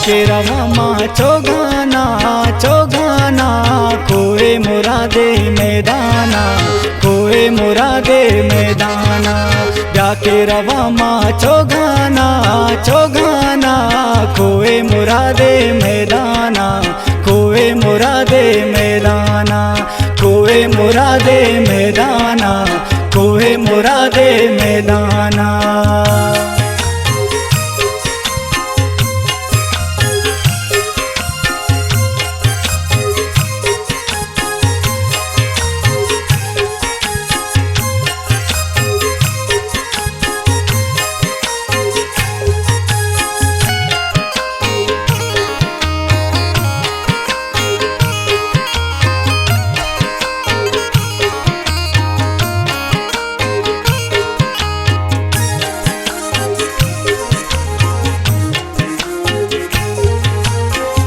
जाके रवा माँ चौगाना चौगाना, कोए मुरादे मैदाना कोए मुरादे मैदाना। जाके रवा माँ चौगाना चौगाना, कोए मुरादे मैदाना कोए मुरादे मैदाना कोए मुरादे मैदाना कोए मुरादे मैदाना।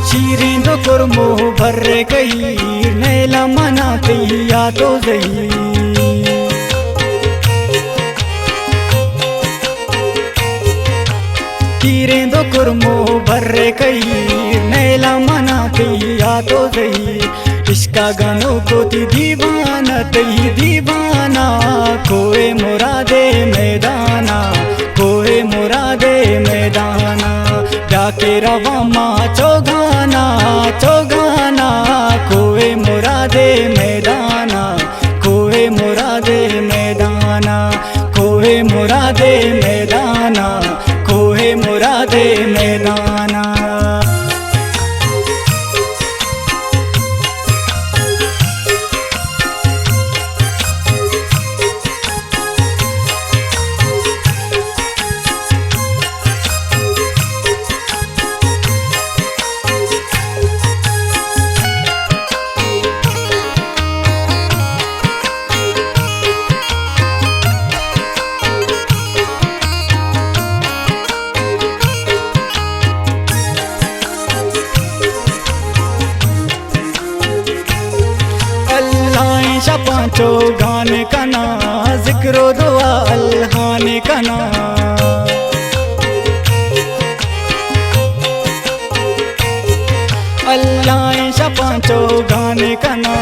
शीरेंदो कुरमो भर्रे गई नैला मनाते या तो जही। शीरेंदो कुरमो भर्रे गई नैला मनाते या तो जही। इसका गानों को दीवाना तई दीवाना, कोए मुरादे मैदाना कोए मुरादे मैदाना। जाके रवा माँ चौगाना चौगाना, कोए मुरादे मैदाना कोए मुरादे मैदाना कोए मुरादे मैदाना कोए मुरादे मैदाना। पांचो गाने का ना जिक्रो दुआ अल्हाने का ना। अल्लाह पांचो गाने का ना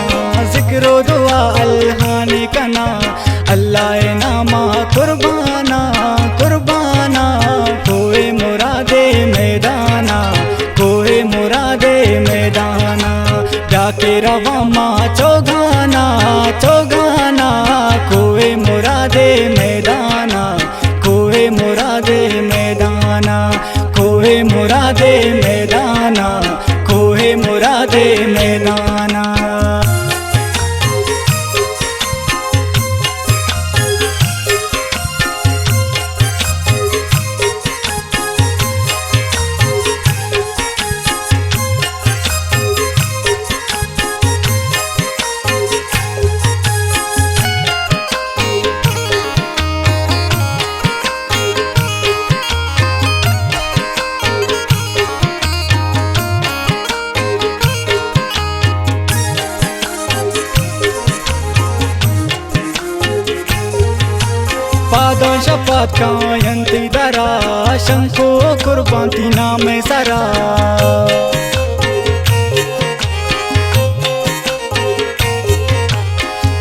जिक्रो दुआ अल्हाने का ना। अल्लाह नामा कुर्बाना कुर्बाना, कोए मुरादे मैदाना कोए मुरादे मैदाना। जाके रवा माँ चौगाना चौगाना, कोए मुरादे मैदाना कोए मुरादे मैदाना कोए मुरादे मैदाना कोए मुरादे मैदाना। पादा शपथ कायंती दरा, शंको कुर्बांती नाम सरा।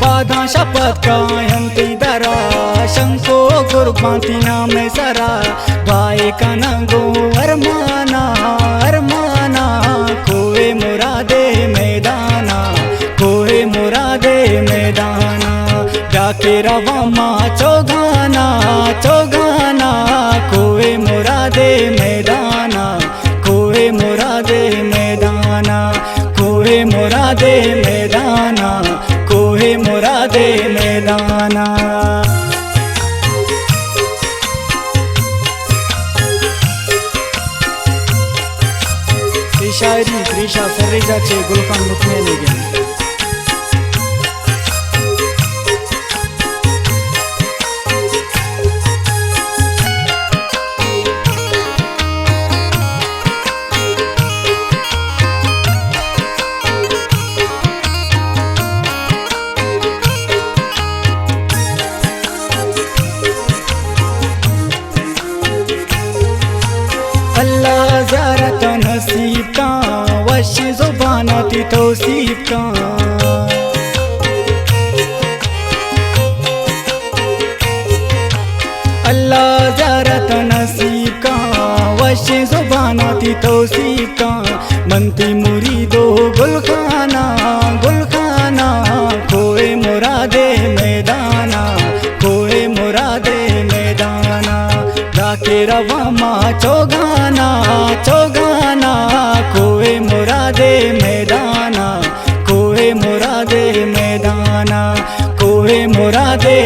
पादा शपथ कायंती दरा, शंको कुर्बांती नाम सरा। भाई का नंगो अरमाना अरमाना, कोए मुरादे मैदाना कोए मुरादे मैदाना। जाके रवा माँ चौगाना चौगाना, कोए मुरादे मैदाना कोए मुरादे मैदाना कोए मुरादे मैदाना कोए मुरादे मैदाना। शायरी ग्रीशा सर्रेजाचे गुलखान मुकमेले गेले। तौसीफ का, वश ज़ुबाना ती तौसीफ का। अल्लाह ज़ियारत नसीब का, वश ज़ुबाना ती तौसीफ का। मनती मुरीदो गुलखाना गुलखाना, खोए मुरादे मैदाना खोए मुरादे मैदाना। जाके रवा माँ चौगाना चौगाना, खोए मुरादे मैदाना खोए मुरादे मैदाना खोए मुरादे